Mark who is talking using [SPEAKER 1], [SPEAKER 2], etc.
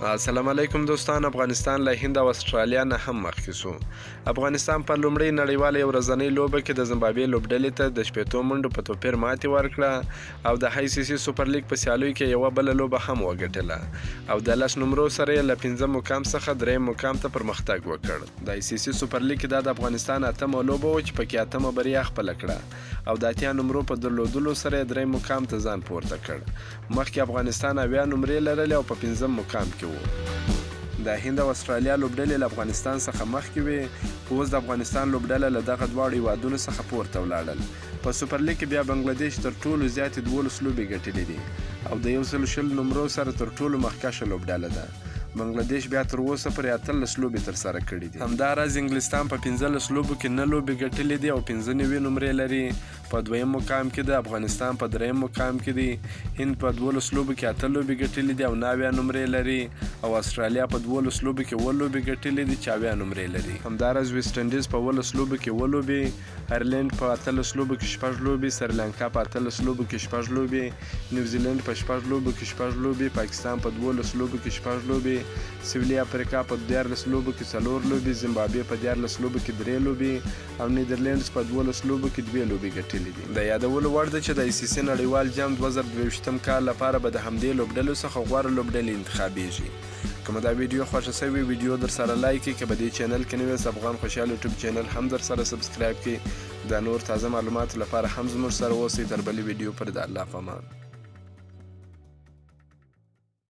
[SPEAKER 1] السلام علیکم دوستان. افغانستان له هند او استرالیا نه هم مخکې سو. افغانستان په لومړۍ نړیواله ورځنۍ لوبه کې د زمبابوې لوبډلې ته د 15 منډو په توپیر ماتې ورکړه او د های سی سی سوپر لیګ په سیالیو کې یوه بله لوبه هم وګټله او د 10 نمرو سره یې له 5 مقام څخه 3 مقام ته پرمختګ وکړ. د های سی سی سوپر لیګ کې د افغانستان اتمه لوبه و چې پکې اتمه بریا خپله کړه او د 80 نمرو په درلودلو سره یې 3 مقام ته ځان پورته کړ. مخکې افغانستان 80 نمرې لرلې او په 5 مقام کې د هند او استرالیا لوبډلې له افغانستان څخه مخکې وې، خو اوس د افغانستان لوبډله له دغه دواړو هیوادونو څخه پورته ولاړل. په سوپر لیګ کې بیا بنګلادیش تر ټولو زیاتې 12 لوبې ګټلې دي او د 120 نمرو سره تر ټولو مخکښه لوبډله ده. بنګلادیش بیا تر اوسه پورې 18 لوبې ترسره کړي دي. همداراز انګلستان په 15 لوبو کې 9 لوبې ګټلې دي او 15 نمرې لري. په دویم مقام کې د افغانستان په دریم مقام کې دي. هند په 12 لوبو کې 8 لوبې ګټلې دي او 9 نمرې لري او استرالیا په 12 لوبو کې 7 لوبې ګټلې دي چې 8 نمرې لري. همداراز ویسټ انډیز په 12 لوبو کې 7 لوبې، آیرلینډ په 18 لوبو کې 6 لوبې، سریلانکا په 18 لوبو کې 6 لوبې، نیوزیلند په 6 لوبو کې 6 لوبې، پاکستان په 12 لوبو کې 6 لوبې، سویلي افریقا په 14 لوبو کې 4 لوبې، زیمبابوې په 14 لوبو کې 3 لوبې او نیدرلینډز په 12 لوبو کې 2 لوبې ګټلې دي. د یادولو وړ ده چې د ای سی سی نړیوال جام 2022 کال لپاره به د همدې لوبډلو څخه غوره لوبډلې انتخابیږي. که دا ویډیو خوښه شوې ویډیو در سره لایک کړئ، که په دې چینل کې نوی یاست افغان خوشحال یوټیوب چینل هم در سره سبسکرایب کړئ. د نور تازه معلوماتو لپاره هم زموږ سره اوسئ. تر بلې ویډیو پر د الله په امان.